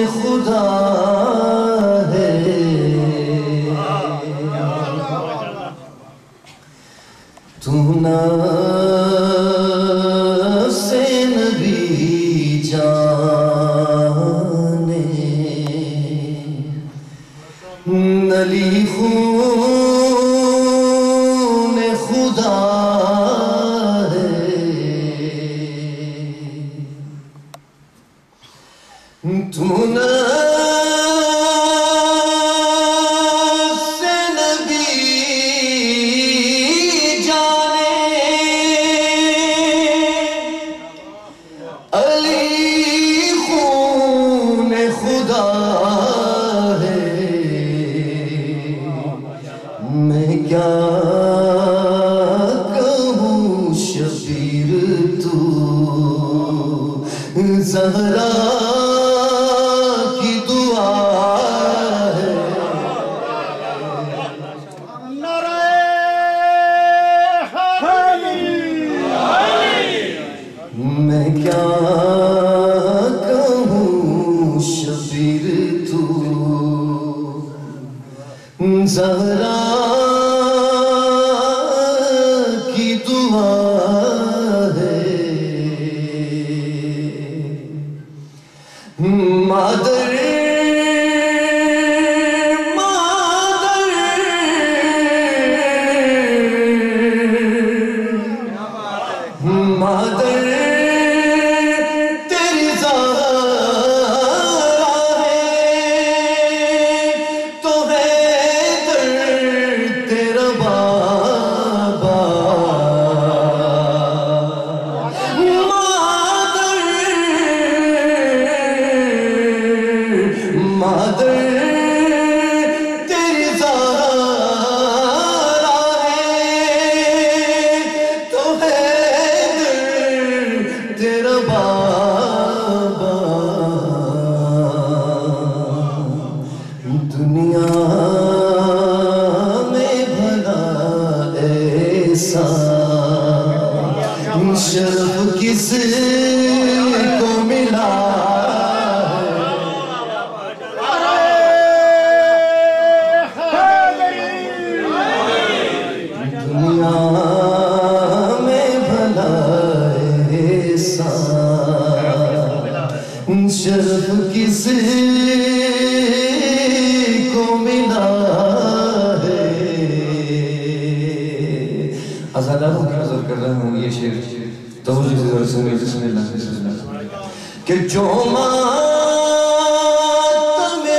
خدا ہے تو نفس نبی جانے نلی خون خدا تو نفس نبی جانے علی خون خدا ہے میں کیا کہوں شبیر تو زہرا میں کیا کہوں شبیر تو زہرا کی دعا ہے مادر تیری زہرا ہے تو حیدر تیرا بابا مادر تیری زہرا ہے تو حیدر تیرا بابا دنیا میں بھلا ایسا شرف کس کو ملا دنیا میں بھلا ایسا شرف کس کو ملا ہے آزاداروں کی نظر کر رہا ہوں یہ شعر توجہ سے ذرا سنیں بسم اللہ کہ جو ماتم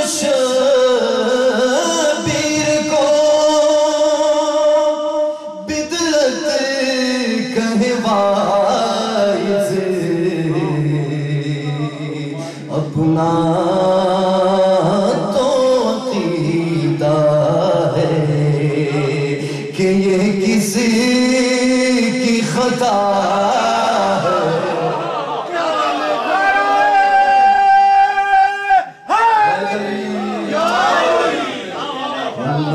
شبیر کو بدلت کہے وائز اپنا تو عقیدہ ہے کہ یہ کسی کی خطا ہے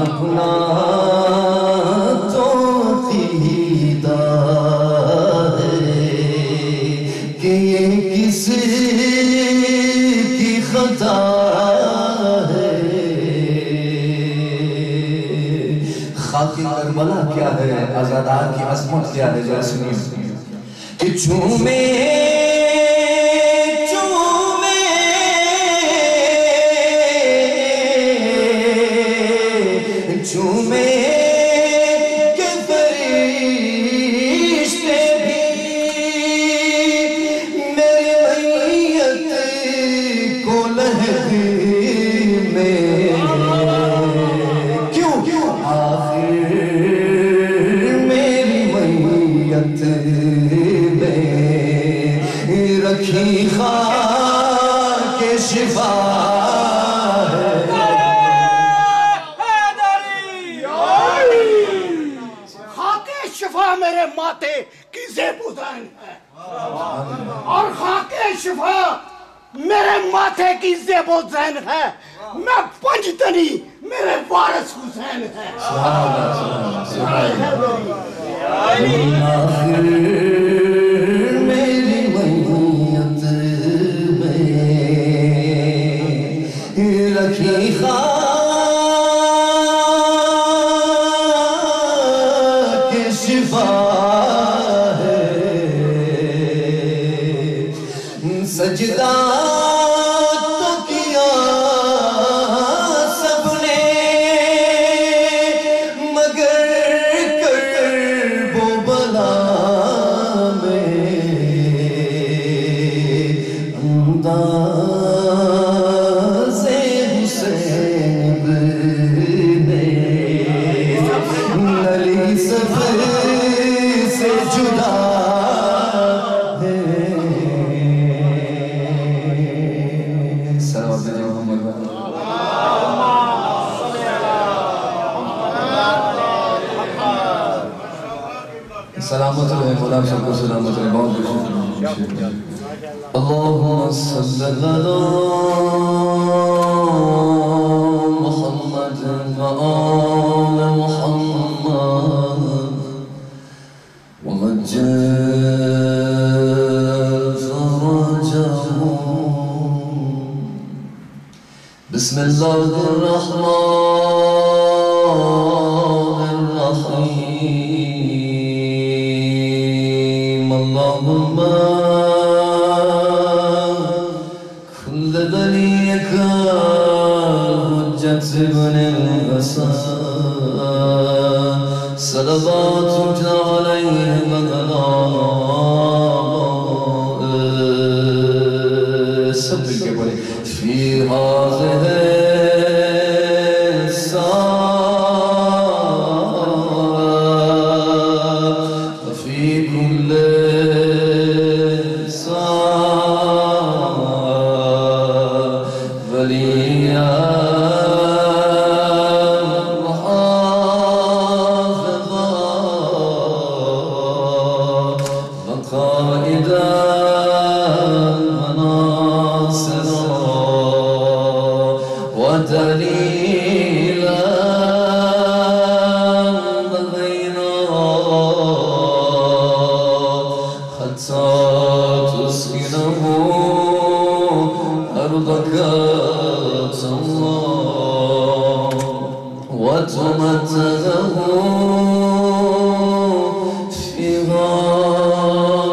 اپنا تو عقیدہ ہے کہ یہ کسی کی خطا ہے خاک کربلا کیا ہے عزادار کی عظمت کیا ہے ذرا سنیے کہ چومے چومے کے فرشتے بھی میری میت کو لہد میں کیوں آخر میری میت میں رکھی خاک شفا شفا میرے ماتھے کی زیب ذہن ہے اور خاک شفا میرے ماتھے کی زیب ذہن ہے میں پنجتنی میرے وارث حسین ہے میری میت سجدہ تو کیا سب نے مگر کرب و بلا میں انداز حسین نے نلی سب سے جدا ہے سلامت علیہ محمد سلامت علیہ غلام سب کو سلامت علیہ بہت بہت اللہم صلی اللہ محمد وآل محمد ومجد فرجهم بسم الله الرحمن الرحيم اللهم كل وليك حجة ابن الحسن صلوات عليه وغلاء سب مل کے بولے في هذه الساعة وفي كل ساعة وليا ودليلا بغينا حتى تسكنه أرضك الله وتمتعه فيها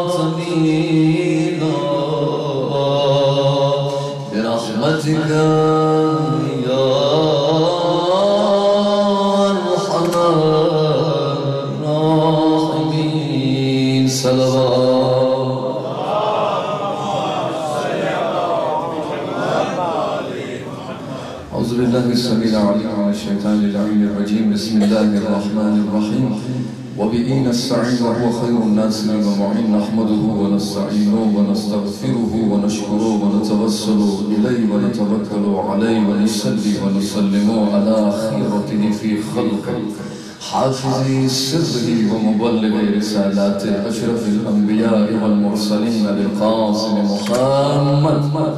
طويلا برحمتك أعوذ بالله السميع العليم من الشيطان اللعين الرجيم بسم الله الرحمن الرحيم وبه نستعين وهو خير الناصرين ومعين نحمده ونستعينه ونستغفره ونشكره ونتوسل إليه ونتوكل عليه ونصلي ونسلم على خيرته في خلقه حافظ سره ومبلغ رسالات أشرف الأنبياء والمرسلين للقاسم محمد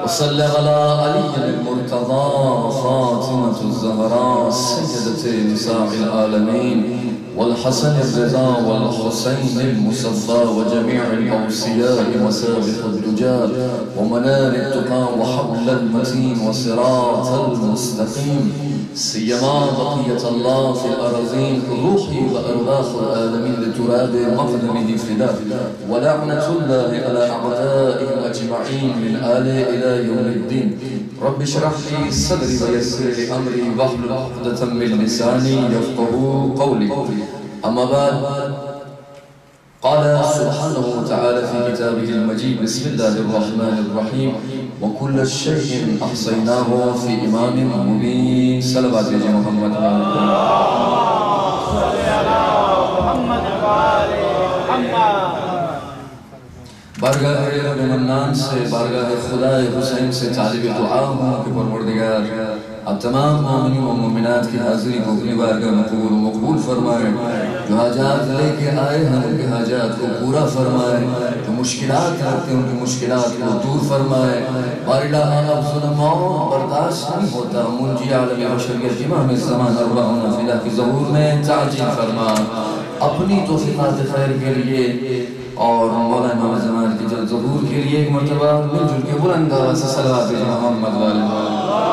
وصلى على علي المرتضى فاطمة الزهراء سيدة نساء العالمين والحسن الرضا والحسين المصطفى وجميع الأوصياء وسابق الدجال ومنار التقى وحبل المتين وصراط المستقيم سيما بقية الله في الأراضين روحي وأرواح العالمين لتراب مقدمه فداء ولعنة الله على أعدائهم أجمعين من آل إلى يوم الدين رب اشرح لي صدري ويسر لي أمري واحلل عقدة من لساني يفقهوا قولي أما بعد قال سبحانه وتعالى في كتابه المجيد بسم الله الرحمن الرحيم وكل شيء أحصيناه في إمام مبين صلوات على محمد بارگاہ رب منان سے بارگاہ خدا حسین سے طالب دعا ہوں کہ پروردگار اب تمام مومنین و مومنات کی حاضری کو اپنی بارگاہ مقبول و مقبول فرمائے جو حاجات لے کے آئے ہیں ان کے حاجات کو پورا فرمائے جو مشکلات رکھتے ہیں ان کی مشکلات کو دور فرمائے بارڈا آب ظلموں برداشت نہیں ہوتا منجی عالم بشریت امام الزمان اربعون فیلہ کی ظہور میں تعجیل فرما اپنی توفیقات خیر کے لیے اور مولا امام زمان کی جلد ظہور کے لیے ایک مرتبہ مل جل کے بلند آواز سے صلوات محمد والے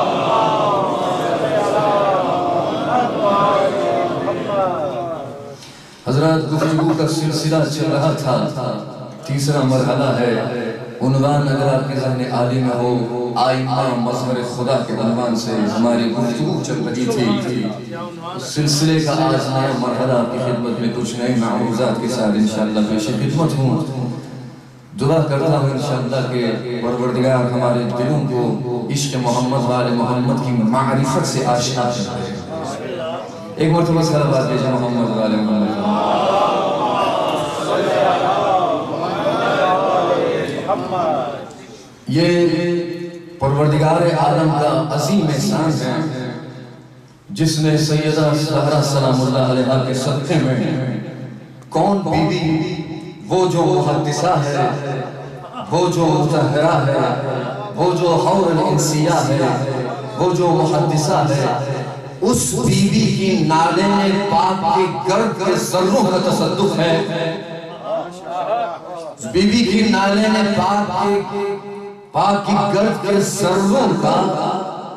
حضرات گفتگو کا سلسلہ چل رہا تھا، تیسرا مرحلہ ہے، عنوان اگر آپ کے ذہن عالی میں ہو، آئمہ مظہر خدا کے عنوان سے ہماری گفتگو چل رہی تھی۔ سلسلے کا آج نیا مرحلہ آپ کی خدمت میں کچھ نئے معروضات کے ساتھ انشاءاللہ پیش خدمت ہوں۔ دعا کرتا ہوں انشاءاللہ کہ پروردگار ہمارے دلوں کو عشق محمد و آل محمد کی معرفت سے آشنا کرے۔ ایک مرتبہ صلوات بھیجیں محمد و آل محمد۔ یہ پروردگار عالم کا عظیم احسان ہے جس نے سیدہ زہرا سلام اللہ علیہا کے صدقے میں کون بی بی، وہ جو محدثہ ہے، وہ جو مطہرہ ہے، وہ جو حور الانسیہ ہے، وہ جو محدثہ ہے، اس بی بی کی نالین پاک کے گرد کے ذروں کا تصدق ہے۔ بی بی کی نالین پاک کی گرد کے ذروں کا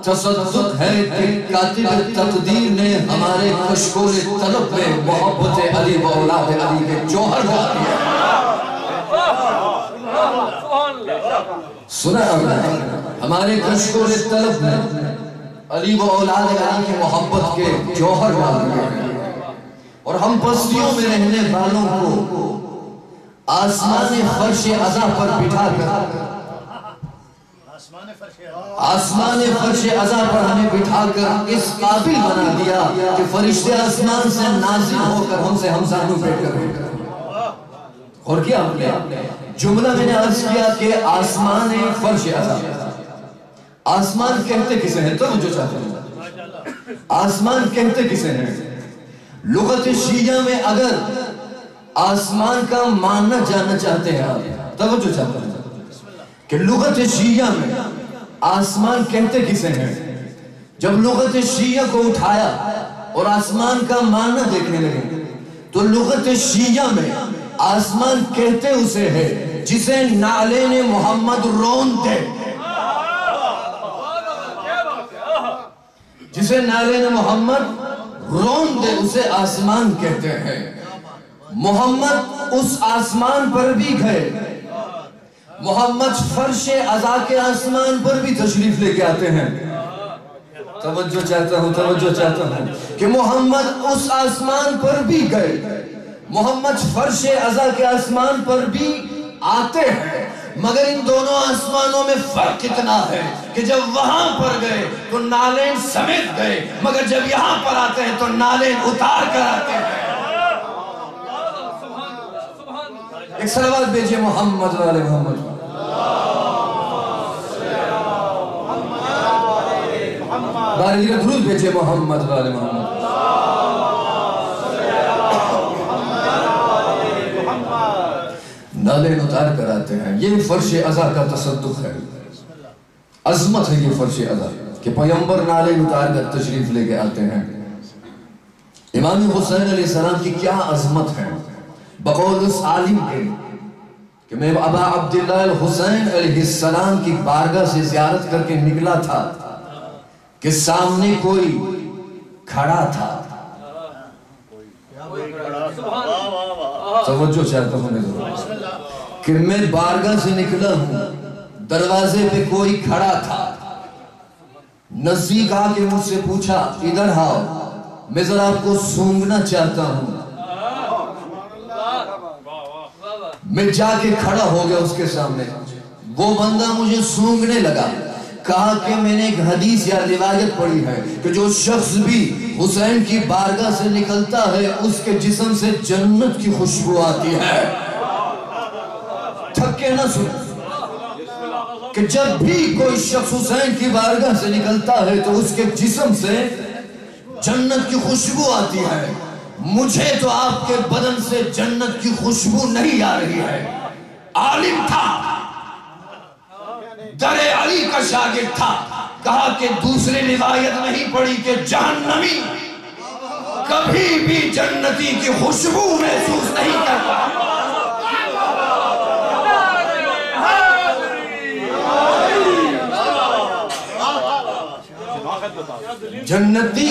تصدق ہے کہ کاتب تقدیر نے ہمارے کشکول طلب میں محبت علی و اولاد علی کے جوہر ڈال دیا۔ سنا ہمارے کشکول طلب میں علی و اولاد علی کی محبت کے جوہر ڈال دیا، اور ہم بستیوں میں رہنے والوں کو آسمان فرش عزا پر بٹھا کر، آسمان فرش عزا پر ہمیں بٹھا کر اس قابل بنا دیا کہ فرشتے آسمان سے نازل ہو کر ہم سے ہمزانوں بیٹھ کر۔ اور کیا جملہ میں نے عرض کیا کہ آسمان فرش عزا، آسمان کہتے کسے ہیں؟ توجہ چاہتے ہیں، آسمان کہتے کسے ہیں؟ لغت شیعہ میں اگر آسمان کا معنی جاننا چاہتے ہیں آپ، توجہ چاہتے ہیں کہ لغت شیعہ میں آسمان کہتے کسے ہیں؟ جب لغت شیعہ کو اٹھایا اور آسمان کا معنی دیکھنے لگے تو لغت شیعہ میں آسمان کہتے اسے ہے جسے نالین محمد روندے، جسے نالین محمد روندے اسے آسمان کہتے ہیں۔ محمد اس آسمان پر بھی گئے، محمد فرش عزا کے آسمان پر بھی تشریف لے کے آتے ہیں۔ توجہ چاہتا ہوں کہ محمد اس آسمان پر بھی گئے، محمد فرش عزا کے آسمان پر بھی آتے ہیں، مگر ان دونوں آسمانوں میں فرق اتنا ہے کہ جب وہاں پر گئے تو نالین سمیت گئے، مگر جب یہاں پر آتے ہیں تو نالین اتار کر آتے ہیں۔ ایک صلوات بھیجئے محمد و آل محمد۔ بارے دیگر درود بھیجئے محمد و آل محمد۔ نالین اتار کر آتے ہیں۔ یہ فرش عزا کا تصدق ہے، عظمت ہے یہ فرش عزا کہ پیغمبر نالین اتار کر تشریف لے کے آتے ہیں۔ امام حسین علیہ السلام کی کیا عظمت ہے، بقول اس عالم کے کہ میں ابا عبداللہ الحسین علیہ السلام کی بارگاہ سے زیارت کر کے نکلا تھا کہ سامنے کوئی کھڑا تھا۔ توجہ چاہتا ہوں میں ضرور کہ میں بارگاہ سے نکلا ہوں، دروازے پہ کوئی کھڑا تھا، نزدیک آ کے مجھ سے پوچھا ادھر آؤ، میں ذرا آپ کو سونگنا چاہتا ہوں۔ میں جا کے کھڑا ہو گیا اس کے سامنے، وہ بندہ مجھے سونگنے لگا، کہا کہ میں نے ایک حدیث یا روایت پڑھی ہے کہ جو شخص بھی حسین کی بارگاہ سے نکلتا ہے اس کے جسم سے جنت کی خوشبو آتی ہے۔ تھک کے نہ سن کہ جب بھی کوئی شخص حسین کی بارگاہ سے نکلتا ہے تو اس کے جسم سے جنت کی خوشبو آتی ہے۔ مجھے تو آپ کے بدن سے جنت کی خوشبو نہیں آ رہی ہے۔ عالم تھا، در علی کا شاگرد تھا، کہا کہ دوسری روایت نہیں پڑھی کہ جہنمی کبھی بھی جنتی کی خوشبو محسوس نہیں کرتا۔ جنتی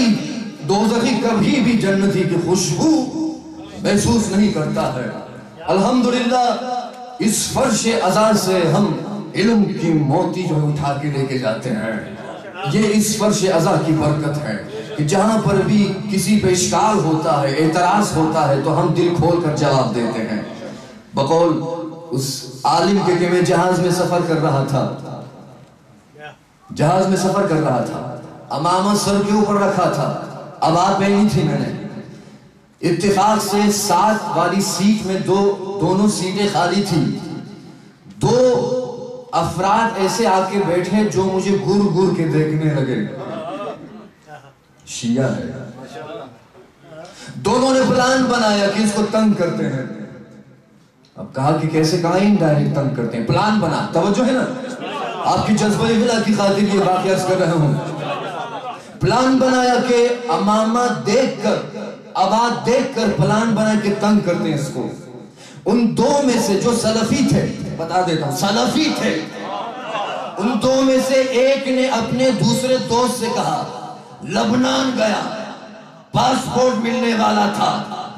دوزخی کبھی بھی جنتی کی خوشبو محسوس نہیں کرتا ہے۔ الحمدللہ اس فرش عزا سے ہم علم کی موتی جو اٹھا کے لے کے جاتے ہیں۔ یہ اس فرش عزا کی برکت ہے کہ جہاں پر بھی کسی پہ اشکال ہوتا ہے، اعتراض ہوتا ہے، تو ہم دل کھول کر جواب دیتے ہیں۔ بقول اس عالم کے کہ میں جہاز میں سفر کر رہا تھا، امامہ سر کے اوپر رکھا تھا، عبا پہنی تھی میں نے، اتفاق سے 7 والی سیٹ میں دونوں سیٹیں خالی تھی، 2 افراد ایسے آ کے بیٹھے جو مجھے گر گر کے دیکھنے لگے۔ شیعہ ہے، دونوں نے پلان بنایا کہ اس کو تنگ کرتے ہیں۔ اب کہا کہ کیسے؟ کہا انڈائریکٹ تنگ کرتے ہیں، پلان بنا۔ توجہ ہے نا، آپ کی جذبہ اخلاق کی خاطر یہ واقعہ عرض کر رہا ہوں۔ پلان بنایا کہ امامہ دیکھ کر، عبا دیکھ کر پلان بنا کے تنگ کرتے ہیں اس کو۔ ان 2 میں سے جو سلفی تھے، بتا دیتا ہوں سلفی تھے، ان 2 میں سے ایک نے اپنے دوسرے دوست سے کہا لبنان گیا، پاسپورٹ ملنے والا تھا،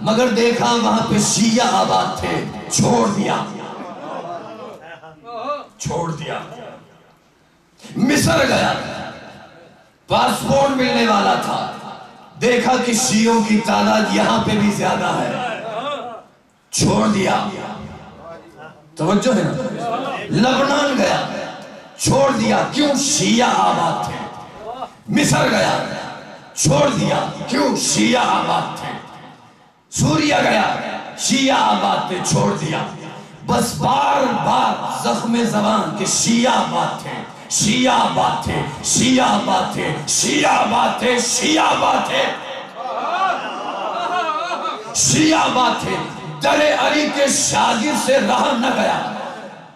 مگر دیکھا وہاں پہ شیعہ آباد تھے، چھوڑ دیا۔ مصر گیا، پاسپورٹ ملنے والا تھا، دیکھا کہ شیعوں کی تعداد یہاں پہ بھی زیادہ ہے، چھوڑ دیا۔ توجہ ہے نا، لبنان گیا، چھوڑ دیا، کیوں؟ شیعہ آباد تھے۔ مصر گیا، چھوڑ دیا، کیوں؟ شیعہ آباد تھے۔ سوریہ گیا، شیعہ آباد تھے، چھوڑ دیا۔ بس بار بار زخم زبان کہ شیعہ آباد تھے، شیعہ آباد تھے، شیعہ آباد تھے، شیعہ آباد تھے، شیعہ آباد تھے، شیعہ آباد تھے۔ در علی کے شاگرد سے رہا نہ گیا،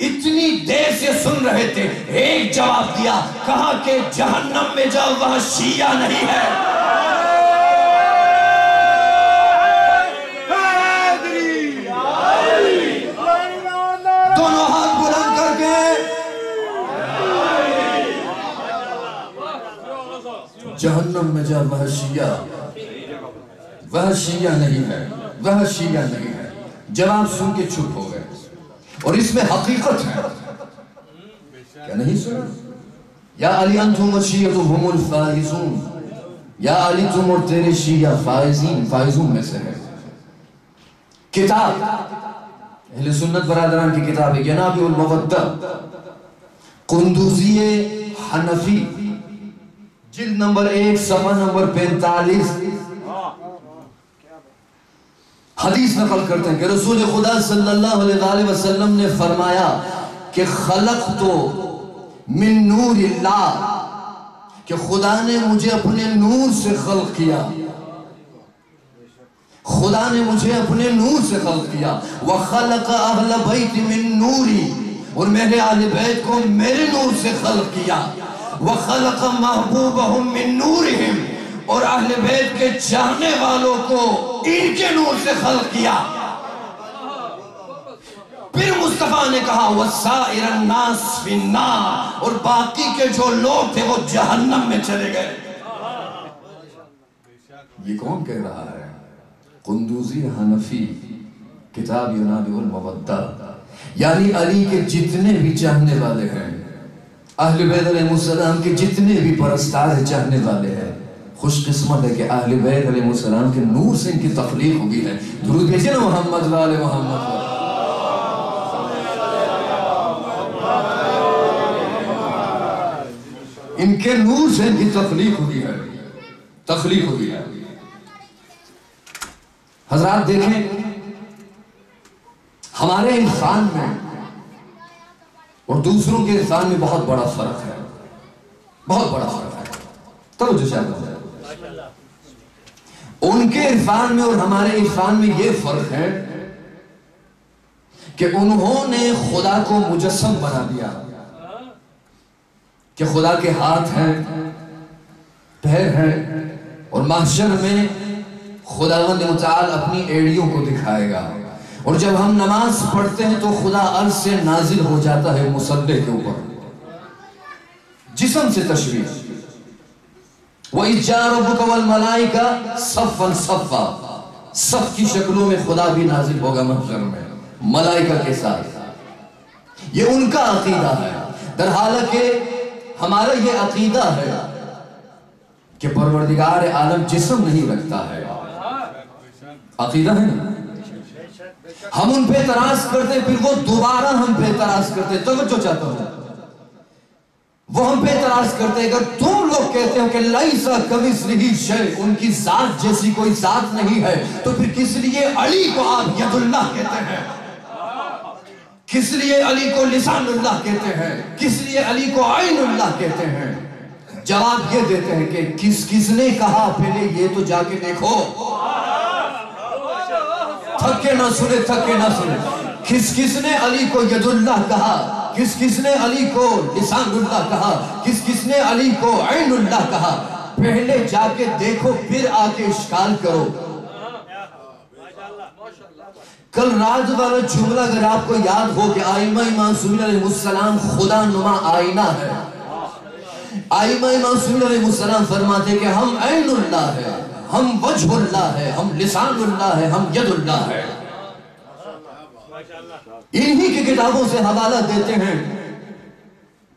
اتنی دیر سے سن رہے تھے، ایک جواب دیا، کہا کہ جہنم میں جاؤ، وہاں شیعہ نہیں ہے۔ دونوں ہاتھ بلند کر کے جہنم میں جا، وہ شیعہ نہیں ہے، وہ شیعہ نہیں ہے۔ جواب سن کے چھپ ہو گئے، اور اس میں حقیقت ہے، کیا نہیں سنا؟ یا علی انتم الشیعۃ هم الفائزون، یا علی تم اور تیرے شیعہ فائزون میں سے ہے۔ کتاب اہل سنت برادران کی کتاب ہے ینابع المودہ، قندوزی حنفی، جلد نمبر 1 صفحہ نمبر 45، حدیث نقل کرتے ہیں کہ رسول خدا صلی اللہ علیہ وسلم نے فرمایا کہ خلقت من نور اللہ، کہ خدا نے مجھے اپنے نور سے خلق کیا، خدا نے مجھے اپنے نور سے خلق کیا۔ وَخَلَقَ أَهْلَ بَيْتِ مِن نُورِ، اور میرے اہل بیت کو میرے نور سے خلق کیا۔ وَخَلَقَ مَحْبُوبَهُم مِّن نُورِهِمْ، اور اہل بیت کے چاہنے والوں کو ان کے نور سے خلق کیا۔ پھر مصطفیٰ نے کہا وَسَائِرَ النَّاسِ فِي النَّارِ، اور باقی کے جو لوگ تھے وہ جہنم میں چلے گئے۔ یہ کون کہہ رہا ہے؟ قندوزی حنفی، کتاب ینابع المودہ، یعنی علی کے جتنے بھی چاہنے والے ہیں، اہل بیت علیہ السلام کے جتنے بھی پرستار چاہنے والے ہیں، خوش قسمت ہے کہ اہل بیت علیہ السلام کے نور سے ان کی تخلیق ہوگی ہے۔ درود بھیجئے نا محمد وآل محمد۔ ان کے نور سے ان کی تخلیق ہوگی ہے۔ حضرات دیکھیں، ہمارے انسان میں اور دوسروں کے انسان میں بہت بڑا فرق ہے، بہت بڑا فرق ہے۔ توجہ شاید ہو جائے، ان کے عرفان میں اور ہمارے عرفان میں یہ فرق ہے کہ انہوں نے خدا کو مجسم بنا دیا، کہ خدا کے ہاتھ ہیں، پیر ہیں، اور محشر میں خداوند متعال اپنی ایڑیوں کو دکھائے گا، اور جب ہم نماز پڑھتے ہیں تو خدا عرش سے نازل ہو جاتا ہے مصلی کے اوپر، جسم سے تشبیہ۔ وَإِذْ جَاءَ رَبُّكَ وَالْمَلَائِكَةُ صَفًّا صَفًّا، سب کی شکلوں میں خدا بھی نازل ہوگا محشر میں ملائکہ کے ساتھ. یہ ان کا عقیدہ ہے. در حالانکہ ہمارا یہ عقیدہ ہے کہ پروردگار عالم جسم نہیں رکھتا ہے. عقیدہ ہے نا. ہم ان پہ اعتراض کرتے پھر وہ دوبارہ ہم پہ اعتراض کرتے. توجہ چاہتا ہوں. وہ ہم پہ اعتراض کرتے. اگر تم لوگ کہتے ہو کہ لیسا کمثلہ شیء، ان کی ذات جیسی کوئی ذات نہیں ہے، تو پھر کس لیے علی کو آپ ید اللہ کہتے ہیں؟ کس لیے علی کو لسان اللہ کہتے ہیں؟ کس لیے علی کو عین اللہ کہتے ہیں؟ جواب یہ دیتے ہیں کہ کس نے کہا پہلے یہ تو جا کے دیکھو. تھکے نہ سنے تھکے نہ سنے. کس نے علی کو ید اللہ کہا؟ کس نے علی کو لسان اللہ کہا؟ کس نے علی کو عین اللہ کہا؟ پہلے جا کے دیکھو پھر آ کے اشکال کرو. کل رات والا جملہ اگر آپ کو یاد ہو کہ ائمہ معصومین علیہ السلام خدا نما آئینہ ہے. ائمہ معصومین علیہ السلام فرماتے کہ ہم عین اللہ ہے، ہم وجہ اللہ ہے، ہم لسان اللہ ہے، ہم ید اللہ ہے. انہی کی کتابوں سے حوالہ دیتے ہیں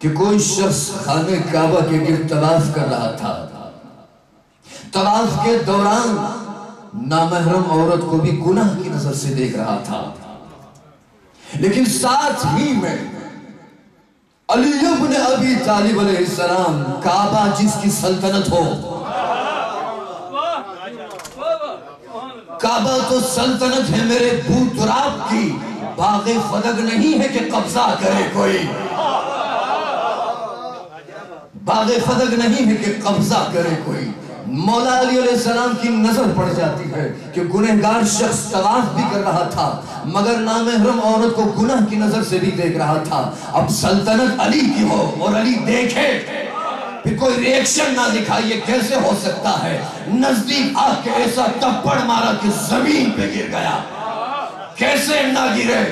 کہ کوئی شخص خانہ کعبہ کے گرد طواف کر رہا تھا. طواف کے دوران نامحرم عورت کو بھی گناہ کی نظر سے دیکھ رہا تھا. لیکن ساتھ ہی میں علی ابن ابی طالب علیہ السلام، کعبہ جس کی سلطنت ہو، کعبہ تو سلطنت ہے میرے بوتراب کی، باغ فدق نہیں ہے کہ قبضہ کرے کوئی. باغ فدق نہیں ہے کہ قبضہ کرے کوئی. مولا علی علیہ السلام کی نظر پڑ جاتی ہے کہ گنہگار شخص طواف بھی کر رہا تھا مگر نامحرم عورت کو گناہ کی نظر سے بھی دیکھ رہا تھا. اب سلطنت علی کی ہو اور علی دیکھے پھر کوئی ریئیکشن نہ دکھائیے، کیسے ہو سکتا ہے؟ نزدیک آ کے ایسا تپڑ مارا کہ زمین پہ گر گیا. کیسے نہ گرے؟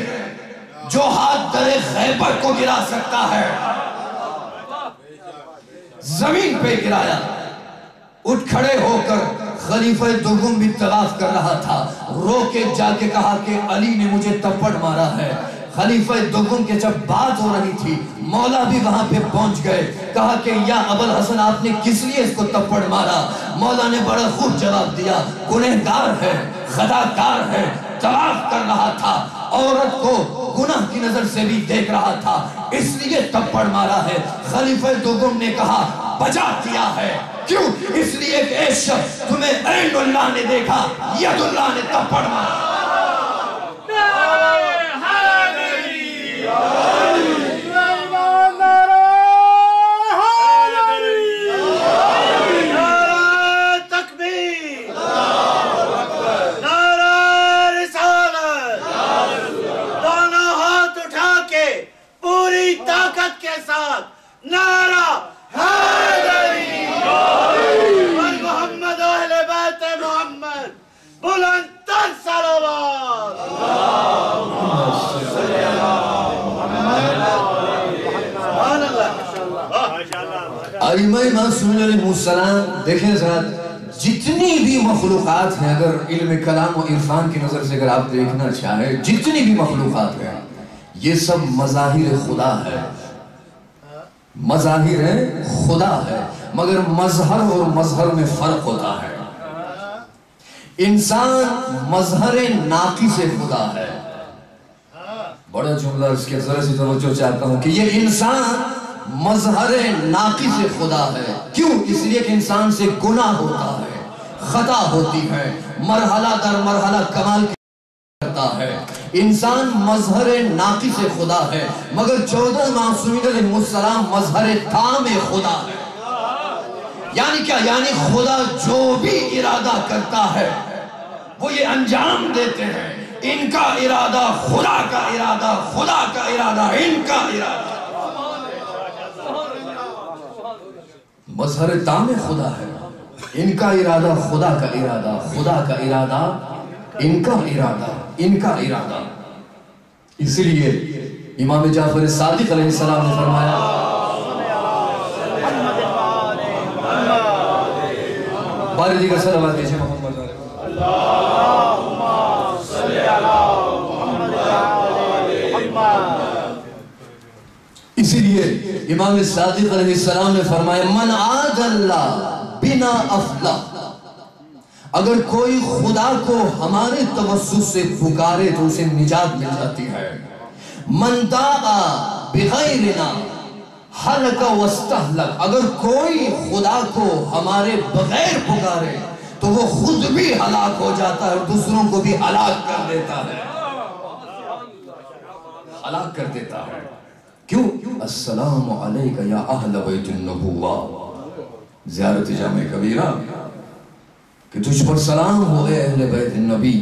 جو ہاتھ در خیبر کو گرا سکتا ہے زمین پہ گرایا. اٹھ کھڑے ہو کر خلیفہ دوم بھی طواف کر رہا تھا، رو کے جا کے کہا کہ علی نے مجھے تپڑ مارا ہے. خلیفہ دوم کے جب بات ہو رہی تھی مولا بھی وہاں پہ پہنچ گئے. کہا کہ یا ابوالحسن آپ نے کس لیے اس کو تپڑ مارا؟ مولا نے بڑا خوب جواب دیا، گنہگار ہے، خطاکار ہے، طواف کر رہا تھا، عورت کو گناہ کی نظر سے بھی دیکھ رہا تھا، اس لیے تپڑ مارا ہے. خلیفہ دوم نے کہا بجا دیا ہے. کیوں؟ اس لیے کہ اے شخص تمہیں عین اللہ نے دیکھا، ید اللہ نے تپڑ مارا. ائمہ معصومین علیہ السلام دیکھیں ذرا، جتنی بھی مخلوقات ہیں اگر علم کلام و عرفان کی نظر سے اگر آپ دیکھنا چاہیں، جتنی بھی مخلوقات ہیں یہ سب مظاہر خدا ہے. مظاہر خدا ہے مگر مظہر اور مظہر میں فرق ہوتا ہے. انسان مظہر ناقص خدا ہے. بڑا جملہ اس کے ذرا سی توجہ چاہتا ہوں کہ یہ انسان مظہر ناقص خدا ہے. کیوں؟ اس لیے کہ انسان سے گناہ ہوتا ہے، خطا ہوتی ہے، مرحلہ در مرحلہ کمال کرتا ہے. انسان مظہر ناقص خدا ہے مگر 14 معصومین علیہ السلام مظہر تام خدا ہے. یعنی کیا؟ یعنی خدا جو بھی ارادہ کرتا ہے وہ یہ انجام دیتے ہیں. ان کا ارادہ خدا کا ارادہ، خدا کا ارادہ ان کا ارادہ. مظہر تام خدا ہے، ان کا ارادہ خدا کا ارادہ، خدا کا ارادہ ان کا ارادہ، ان کا ارادہ. اس لیے امام جعفر صادق علیہ السلام نے فرمایا باری دیگر صلوات دیجئے محمد لیے امام صادق علیہ السلام نے فرمایا من عاد اللہ بنا افلح، اگر کوئی خدا کو ہمارے توسط سے پکارے تو اسے نجات مل جاتی ہے، من دعا بغیرنا ہلک واستہلک، اگر کوئی خدا کو ہمارے بغیر پکارے تو وہ خود بھی ہلاک ہو جاتا ہے اور دوسروں کو بھی ہلاک کر دیتا ہے، ہلاک کر دیتا ہے۔ کیوں؟ السلام علیکہ یا اہل بیت النبوہ، زیارت جامع کبیرہ کہ تجھ پر سلام ہو اے اہل بیت النبی۔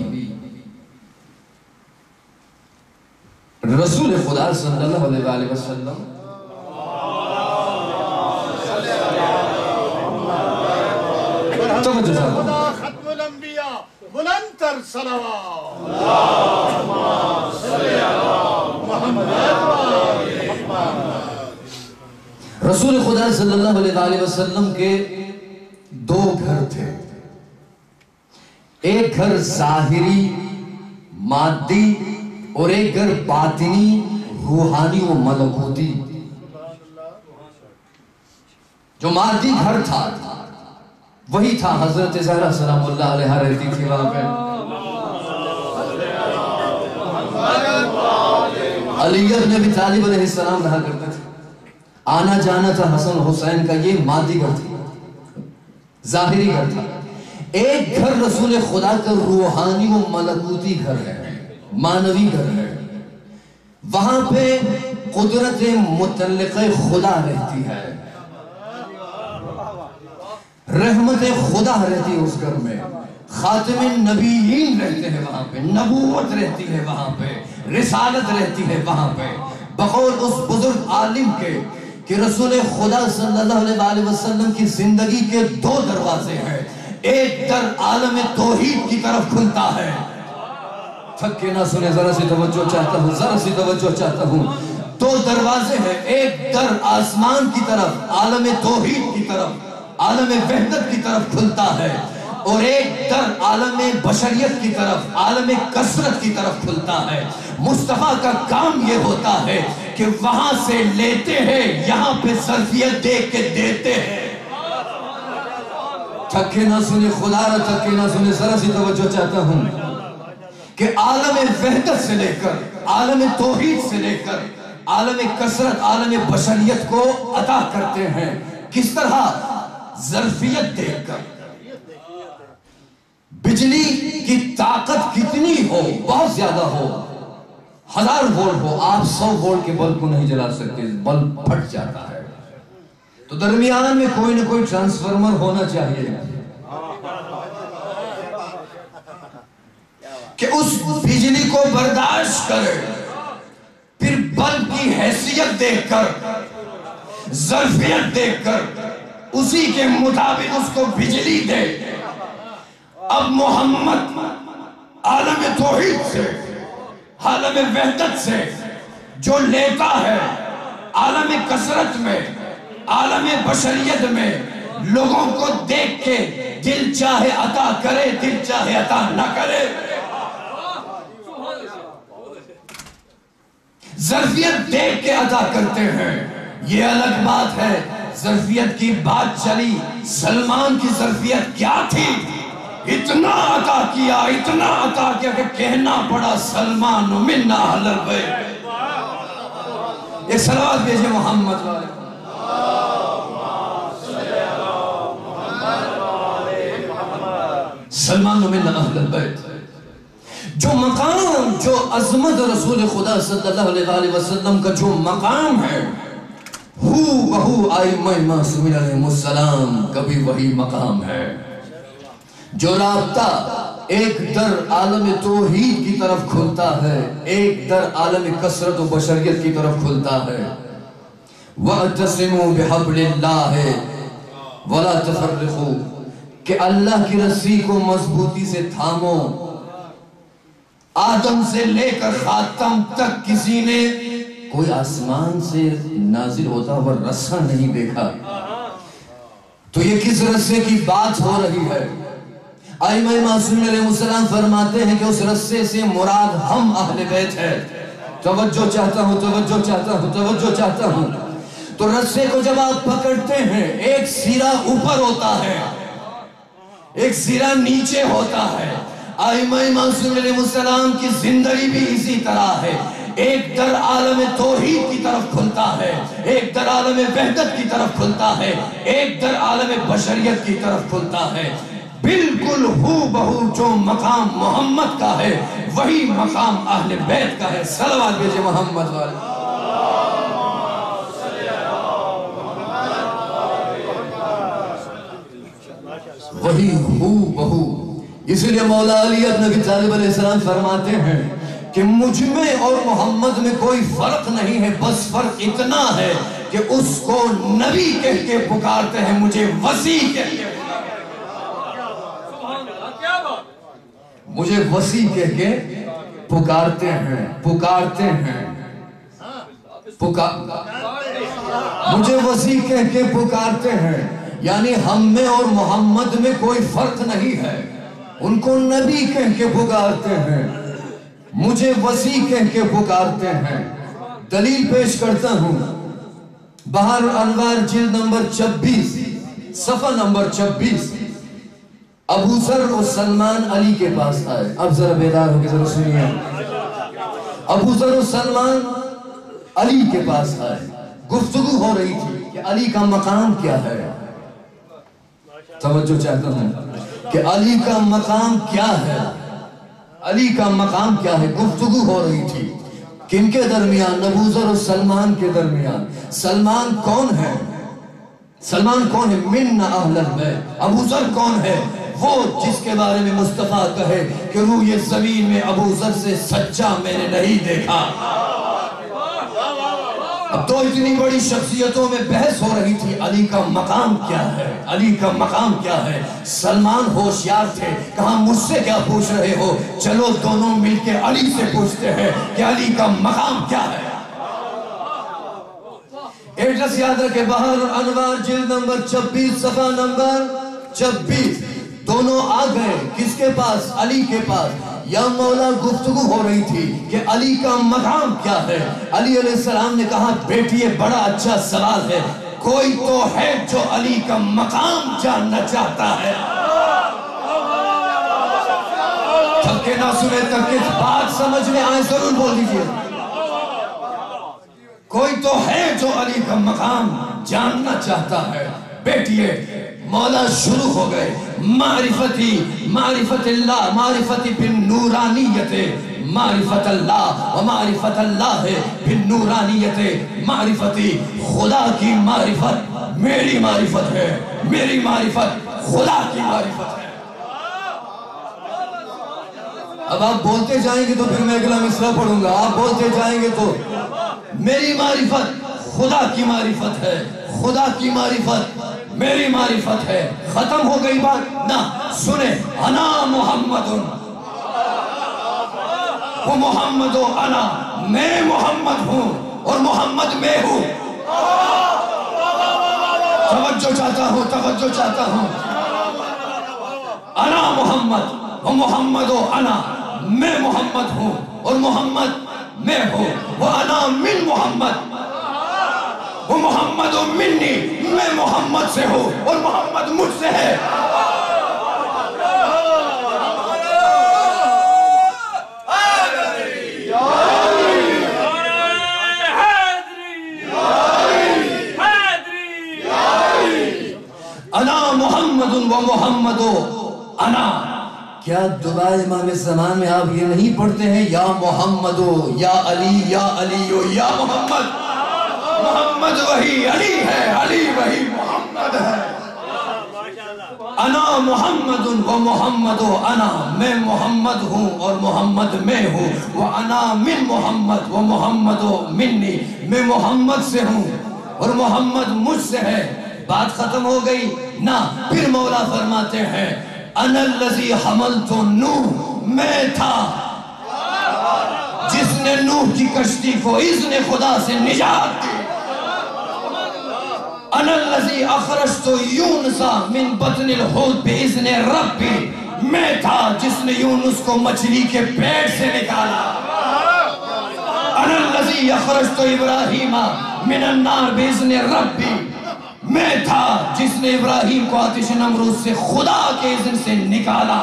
رسول خدا صلی اللہ علیہ وسلم توجہ خدا ختم الانبیاء بلند تر صلوات رسول خدا صلی اللہ علیہ وسلم کے دو گھر تھے، ایک گھر ظاہری مادی اور ایک گھر باطنی روحانی و ملکوتی۔ جو مادی گھر تھا وہی تھا حضرت زہرا سلام اللہ علیہ رہتی تھی وہاں پہ، علی بن ابی طالب علیہ السلام رہا کرتے تھے، آنا جانا تھا حسن حسین کا، یہ مادی گھر تھی، ظاہری گھر تھا۔ ایک گھر رسول خدا کا روحانی و ملکوتی گھر ہے، معنوی گھر ہے، وہاں پہ قدرت متعلق خدا رہتی ہے، رحمت خدا رہتی ہے اس گھر میں، خاتم النبیین رہتے ہیں وہاں پہ، نبوت رہتی ہے وہاں پہ، رسالت رہتی ہے وہاں پہ، بقول اس بزرگ عالم کے کہ رسول خدا صلی اللہ علیہ وسلم کی زندگی کے دو دروازے ہیں، ایک در عالم توحید کی طرف کھلتا ہے، تھک کے نہ سنے، ذرا سی توجہ چاہتا ہوں، ذرا سی توجہ چاہتا ہوں، دو دروازے ہیں، ایک در آسمان کی طرف، عالم توحید کی طرف، عالم وحدت کی طرف کھلتا ہے، اور ایک در عالم بشریت کی طرف، عالم کثرت کی طرف کھلتا ہے۔ مصطفیٰ کا کام یہ ہوتا ہے کہ وہاں سے لیتے ہیں، یہاں پہ ظرفیت دے کے دیتے ہیں۔ تھکے نہ سنے خدا را، تھکے نہ سنے، ذرا سی توجہ چاہتا ہوں کہ عالم وحدت سے لے کر، عالم توحید سے لے کر، عالم کثرت، عالم بشریت کو عطا کرتے ہیں۔ کس طرح؟ ظرفیت دیکھ کر۔ بجلی کی طاقت کتنی ہو، بہت زیادہ ہو، 1000 وولٹ ہو، آپ 100 وولٹ کے بلب کو نہیں جلا سکتے، بلب پھٹ جاتا ہے، تو درمیان میں کوئی نہ کوئی ٹرانسفارمر ہونا چاہیے کہ اس بجلی کو برداشت کرے، پھر بلب کی حیثیت دیکھ کر، ظرفیت دیکھ کر اسی کے مطابق اس کو بجلی دے۔ اب محمد عالم توحید سے، عالم وحدت سے جو لیتا ہے، عالم کثرت میں، عالم بشریت میں، لوگوں کو دیکھ کے دل چاہے عطا کرے، دل چاہے عطا نہ کرے، ظرفیت دیکھ کے عطا کرتے ہیں۔ یہ الگ بات ہے، ظرفیت کی بات چلی، سلمان کی ظرفیت کیا تھی؟ اتنا عطا کیا کہ کہنا پڑا سلمان منا اہل البیت۔ ایک صلوات بھیجے محمد والے، سلمان منا اہل البیت۔ جو مقام، جو عظمت رسول خدا صلی اللہ علیہ وسلم کا جو مقام ہے، بہو آئمہ معصومین علیہ السلام کا بھی وہی مقام ہے۔ جو رابطہ ایک در عالم توحید کی طرف کھلتا ہے، ایک در عالم کثرت و بشریت کی طرف کھلتا ہے۔ وَاعْتَصِمُوا بِحَبْلِ اللَّهِ وَلَا تَفَرِّقُوا، کہ اللہ کی رسی کو مضبوطی سے تھامو۔ آدم سے لے کر خاتم تک کسی نے کوئی آسمان سے نازل ہوتا ہوا رسہ نہیں دیکھا، تو یہ کس رسے کی بات ہو رہی ہے؟ ائمہ معصومین علیہ السلام فرماتے ہیں کہ اس رسے سے مراد ہم اہل بیت ہے۔ توجہ چاہتا ہوں، توجہ چاہتا ہوں، توجہ چاہتا ہوں تو رسے کو جب آپ پکڑتے ہیں ایک سرا اوپر ہوتا ہے، ایک سرا نیچے ہوتا ہے۔ ائمہ معصومین علیہ السلام کی زندگی بھی اسی طرح ہے، ایک در عالم توحید کی طرف کھلتا ہے، ایک در عالم وحدت کی طرف کھلتا ہے، ایک در عالم بشریت کی طرف کھلتا ہے۔ بالکل ہو بہو جو مقام محمد کا ہے وہی مقام اہل بیت کا ہے۔ صلوات بھیجے محمد والے۔ وہی ہو بہو، اسی لئے مولا علی ابن ابی طالب علیہ السلام فرماتے ہیں کہ مجھ میں اور محمد میں کوئی فرق نہیں ہے، بس فرق اتنا ہے کہ اس کو نبی کہہ کے پکارتے ہیں، مجھے وسیع کہہ کے، مجھے وسیع کہہ کے پکارتے ہیں، پکارتے ہیں، مجھے وسیع کہہ کے پکارتے ہیں۔ یعنی ہم میں اور محمد میں کوئی فرق نہیں ہے، ان کو نبی کہہ کے پکارتے ہیں، مجھے وسیع کہہ کے پکارتے ہیں۔ دلیل پیش کرتا ہوں، بہار الانوار جلد نمبر 26 صفحہ نمبر 26۔ ابو ذر و سلمان علی کے پاس آئے، اب ذرا بیدار ہو کے ذرا سنیے۔ ابو ذر و سلمان علی کے پاس آئے، گفتگو ہو رہی تھی کہ علی کا مقام کیا ہے، توجہ چاہتا ہوں کہ علی کا مقام کیا ہے، علی کا مقام کیا ہے۔ گفتگو ہو رہی تھی کن کے درمیان؟ ابو ذر و سلمان کے درمیان۔ سلمان کون ہے؟ سلمان کون ہے؟ من اہل البیت۔ ابو ذر کون ہے؟ وہ جس کے بارے میں مصطفیٰ کہے کہ روئے زمین میں ابو ذر سے سچا میں نے نہیں دیکھا۔ اب تو اتنی بڑی شخصیتوں میں بحث ہو رہی تھی، علی کا مقام کیا ہے، علی کا مقام کیا ہے۔ سلمان ہوشیار تھے، کہاں مجھ سے کیا پوچھ رہے ہو، چلو دونوں مل کے علی سے پوچھتے ہیں کہ علی کا مقام کیا ہے۔ ایڈریس یاد رکھے، بہار الانوار جلد نمبر 26 صفحہ نمبر 26۔ دونوں آ گئے کس کے پاس؟ علی کے پاس۔ یا مولا گفتگو ہو رہی تھی کہ علی کا مقام کیا ہے۔ علی علیہ السلام نے کہا بیٹی یہ بڑا اچھا سوال ہے، کوئی تو ہے جو علی کا مقام جاننا چاہتا ہے۔ تھک کے نہ سنے تک کہ بات سمجھ میں آئے ضرور بول دیجئے۔ کوئی تو ہے جو علی کا مقام جاننا چاہتا ہے۔ بیٹھئے، مولا شروع ہو گئے، معرفت اللہ، معرفت بالنورانیت، معرفت اللہ و معرفت اللہ بالنورانیت، معرفتی خدا کی معرفت میری معرفت ہے، میری معرفت خدا کی معرفت ہے۔ اب آپ بولتے جائیں گے تو پھر میں اگلا مصرع پڑھوں گا، آپ بولتے جائیں گے تو میری معرفت خدا کی معرفت ہے، خدا کی معرفت میری معرفت ہے۔ ختم ہو گئی بات؟ نہ، سنیں، انا محمد وہ محمد و انا، میں محمد ہوں اور محمد میں ہوں۔ توجہ چاہتا ہوں، توجہ چاہتا ہوں۔ انا محمد و محمد و انا، میں محمد ہوں اور محمد میں ہوں۔ وہ انا من محمد، وہ محمد منی، میں محمد سے ہوں اور محمد مجھ سے ہے۔ انا محمد و محمد انا۔ کیا دعائے امام زمان میں آپ یہ نہیں پڑھتے ہیں یا محمد یا علی یا علی یا محمد؟ محمد وہی علی ہے، علی وہی محمد ہے۔ انا محمد و محمد انا، میں محمد ہوں اور محمد میں ہوں۔ وانا من محمد و محمد منی، میں محمد سے ہوں اور محمد مجھ سے ہے۔ بات ختم ہو گئی؟ نہ، پھر مولا فرماتے ہیں انا الذی حملت نوح، میں تھا جس نے نوح کی کشتی کو اذن خدا سے نجات دی۔ انا الذی اخرجت یونس من بطن الحوت باذن ربی، میں تھا جس نے یونس کو مچھلی کے پیٹ سے نکالا۔ انا الذی الذی اخرجت ابراہیم من النار باذن ربی، میں تھا جس نے ابراہیم کو آتش نمرود سے خدا کے اذن سے نکالا۔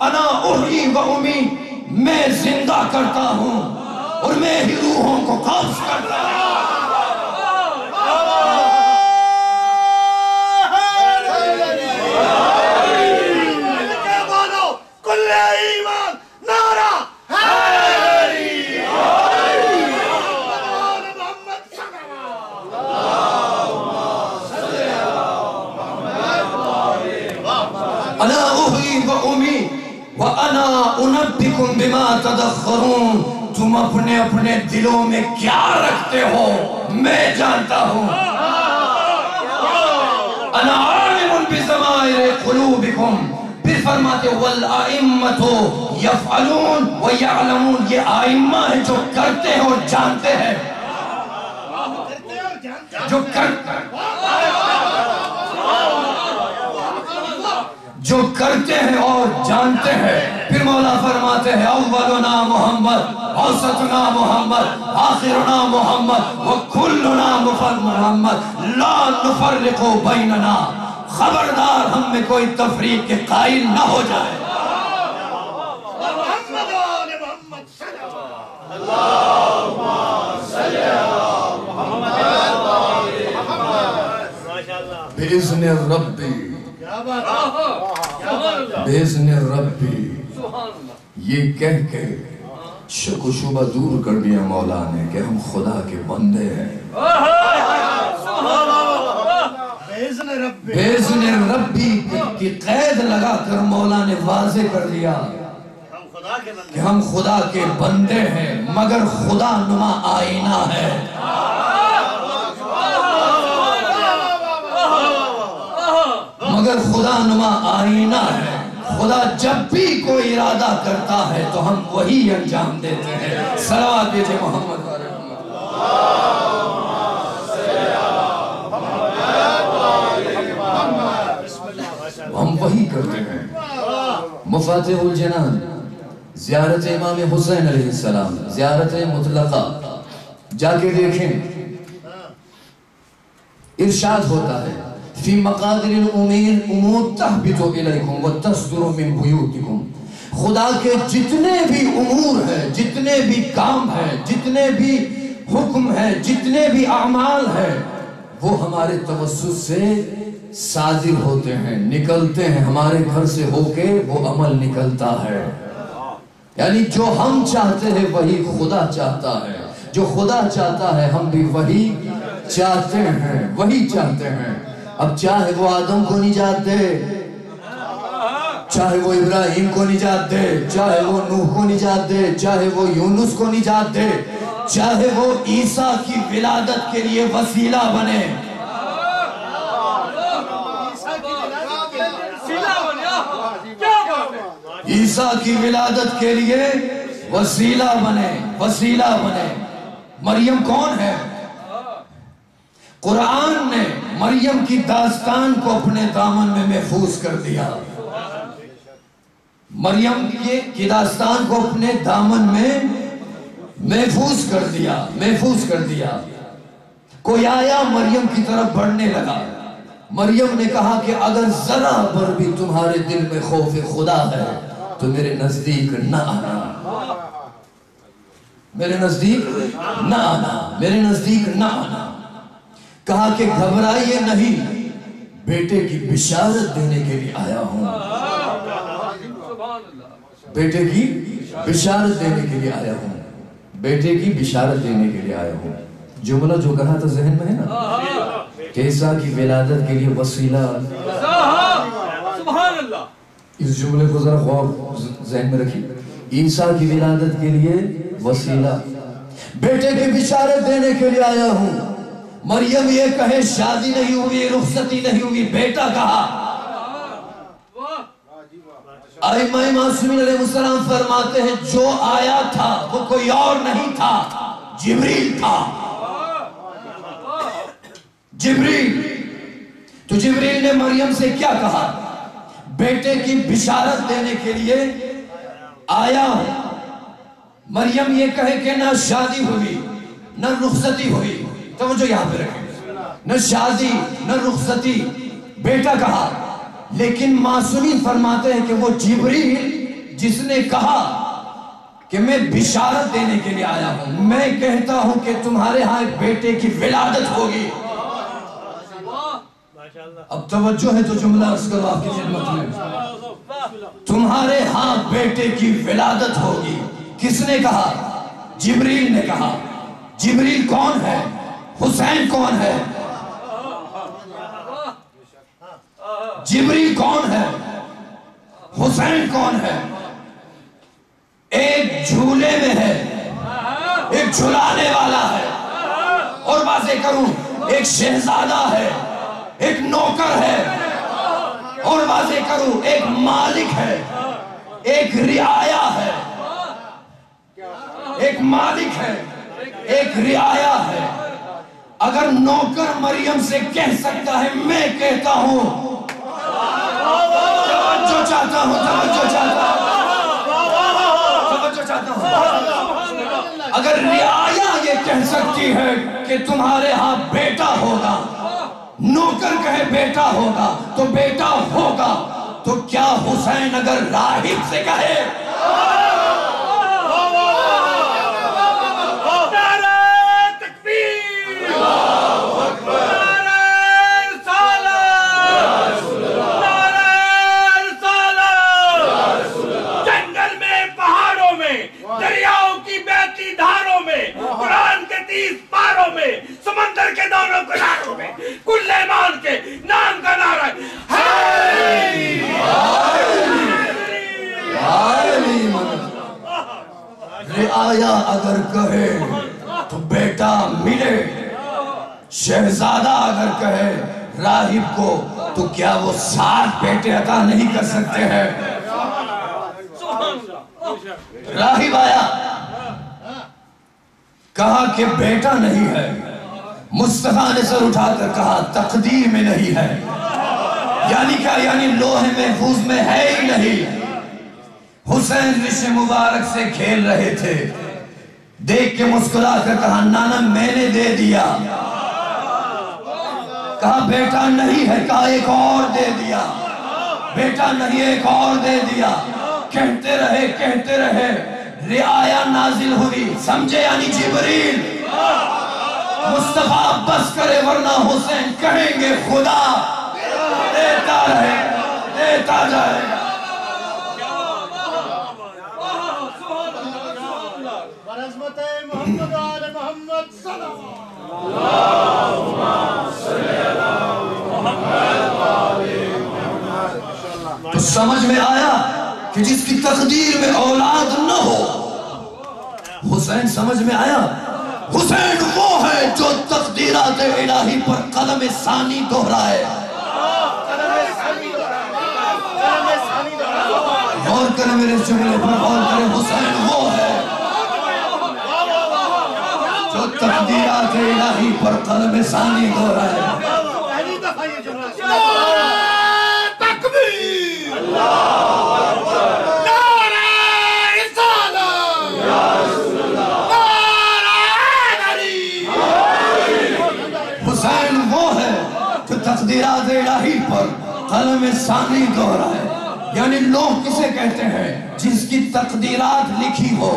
انا احیی و امیت، میں زندہ کرتا ہوں اور میں ہی روحوں کو قبض کرتا ہوں۔ انا احیی و امیت وانا انبئکم بما تدخرون، تم اپنے اپنے دلوں میں کیا رکھتے ہو میں جانتا ہوں۔ انا عالم بضمائر قلوبکم، پھر فرماتے والائمۃ یفعلون ویعلمون، یہ آئمہ ہیں جو کرتے ہیں اور جانتے ہیں، جو کرتے ہیں اور جانتے ہیں۔ پھر مولا فرماتے ہیں اولنا محمد، اوسطنا محمد، آخرنا محمد، وکلنا محمد، لا نفرق بیننا، خبردار ہم میں کوئی تفریق کے قائل نہ ہو جائے۔ بِإِذْنِ رَبِّ بِإِذْنِ رَبِّ، یہ کہہ کے شک و شبہ دور کر دیا مولا نے کہ ہم خدا کے بندے ہیں۔ بِإِذْنِ رَبِّ کی قید لگا کر مولا نے واضح کر دیا کہ ہم خدا کے بندے ہیں، مگر خدا نما آئینہ ہے۔ مگر خدا نما آئینہ ہے، خدا جب بھی کوئی ارادہ کرتا ہے تو ہم وہی انجام دیتے ہیں۔ صلوات دیجئے محمد۔ ہم وہی کرتے ہیں۔ مفاتح الجنان، زیارت امام حسین علیہ السلام، زیارت مطلقہ، جا کے دیکھیں، ارشاد ہوتا ہے فی مقادر الامور تحبط الیکم وتصدر من بیوتکم، خدا کے جتنے بھی امور ہیں، جتنے بھی کام ہیں، جتنے بھی حکم ہیں، جتنے بھی اعمال ہیں، وہ ہمارے توسط سے صادر ہوتے ہیں، نکلتے ہیں، ہمارے گھر سے ہو کے وہ عمل نکلتا ہے۔ یعنی جو ہم چاہتے ہیں وہی خدا چاہتا ہے، جو خدا چاہتا ہے ہم بھی وہی چاہتے ہیں، وہی چاہتے ہیں۔ اب چاہے وہ آدم کو نجات دے، چاہے وہ ابراہیم کو نجات دے، چاہے وہ نوح کو نجات دے، چاہے وہ یونس کو نجات دے، چاہے وہ عیسیٰ کی ولادت کے لیے وسیلہ بنے، عیسیٰ کی ولادت کے لیے وسیلہ بنے۔ مریم کون ہے؟ قرآن نے مریم کی داستان کو اپنے دامن میں محفوظ کر دیا، مریم کی داستان کو اپنے دامن میں محفوظ کر دیا۔ کوئی آیا مریم کی طرف بڑھنے لگا، مریم نے کہا کہ اگر ذرا پر بھی تمہارے دل میں خوف خدا ہے تو میرے نزدیک نہ آنا، میرے نزدیک نہ آنا۔ کہا کہ گھبرائیے نہیں، بیٹے کی بشارت دینے کے لیے آیا ہوں، بیٹے کی بشارت دینے کے لیے آیا ہوں، بیٹے کی بشارت دینے کے لیے آیا ہوں۔ جملہ جو کہا تو ذہن میں ہے نا کہ عیسیٰ کی ولادت کے لیے وسیلہ، اس جملے کو ذرا غور ذہن میں رکھیے، عیسیٰ کی ولادت کے لیے وسیلہ، بیٹے کی بشارت دینے کے لیے آیا ہوں۔ مریم یہ کہے شادی نہیں ہوئی، رخصتی نہیں ہوئی، بیٹا کہا۔ ائمہ معصومین علیہ السلام فرماتے ہیں جو آیا تھا وہ کوئی اور نہیں تھا، جبریل تھا، جبریل۔ تو جبریل نے مریم سے کیا کہا؟ بیٹے کی بشارت دینے کے لیے آیا ہوں۔ مریم یہ کہے کہ نہ شادی ہوئی نہ رخصتی ہوئی، توجہ یہاں پہ رکھیں، نہ شادی نہ رخصتی، بیٹا کہا، لیکن معصومین فرماتے ہیں کہ وہ جبریل جس نے کہا کہ میں بشارت دینے کے لیے آیا ہوں، میں کہتا ہوں کہ تمہارے ہاں ایک بیٹے کی ولادت ہوگی۔ اب توجہ ہے تو جملہ عرض کرو آپ کی خدمت میں، تمہارے ہاں بیٹے کی ولادت ہوگی۔ کس نے کہا؟ جبریل نے کہا۔ جبریل کون ہے؟ حسین کون ہے؟ جبریل کون ہے؟ حسین کون ہے؟ ایک جھولے میں ہے، ایک جھلانے والا ہے، اور واضح کروں ایک شہزادہ ہے، ایک نوکر ہے، اور واضح کروں ایک مالک ہے، ایک رعایا ہے، ایک مالک ہے، ایک رعایا ہے۔ اگر نوکر مریم سے کہہ سکتا ہے میں کہتا ہوں، توجہ چاہتا ہوں، توجہ چاہتا ہوں، اگر رعایا یہ کہہ سکتی ہے کہ تمہارے ہاں بیٹا ہوگا، نوکر کہے بیٹا ہوگا تو بیٹا ہوگا، تو کیا حسین اگر راہب سے کہے؟ سمندر کے دونوں کناروں میں کل ایمان کے نام کا نعرہ رعایا اگر کہے تو بیٹا ملے، شہزادہ اگر کہے راہب کو تو کیا وہ 7 بیٹے عطا نہیں کر سکتے ہیں؟ راہب آیا، کہا کہ بیٹا نہیں ہے، مصطفیٰ نے سر اٹھا کر کہا تقدیر میں نہیں ہے، یعنی کیا؟ یعنی لوح محفوظ میں ہے ہی نہیں۔ حسین رشتے مبارک سے کھیل رہے تھے، دیکھ کے مسکرا کر کہا نانا میں نے دے دیا، کہا بیٹا نہیں ہے، کہا ایک اور دے دیا، بیٹا نہیں ایک اور دے دیا، کہتے رہے، رعایا نازل ہوئی، سمجھے؟ یعنی جبریل، مصطفیٰ بس کرے ورنہ حسین کہیں گے خدا دیتا رہے، دیتا جائے۔ عظمت محمد آل محمد صلی اللہ۔ تو سمجھ میں آیا کہ جس کی تقدیر میں اولاد نہ ہو، حسین سمجھ میں آیا، حسین وہ ہے جو تقدیرات الہی پر قلم ثانی دہرائے۔ غور کریں میرے جملے پر، غور کریں، حسین وہ ہے جو تقدیرات الہی پر قلم ثانی دہرائے۔ حسین وہ ہے جو تقدیرات الہی پر قلم ثانی دہرائے، یعنی لوگ کسے کہتے ہیں؟ جس کی تقدیرات لکھی ہو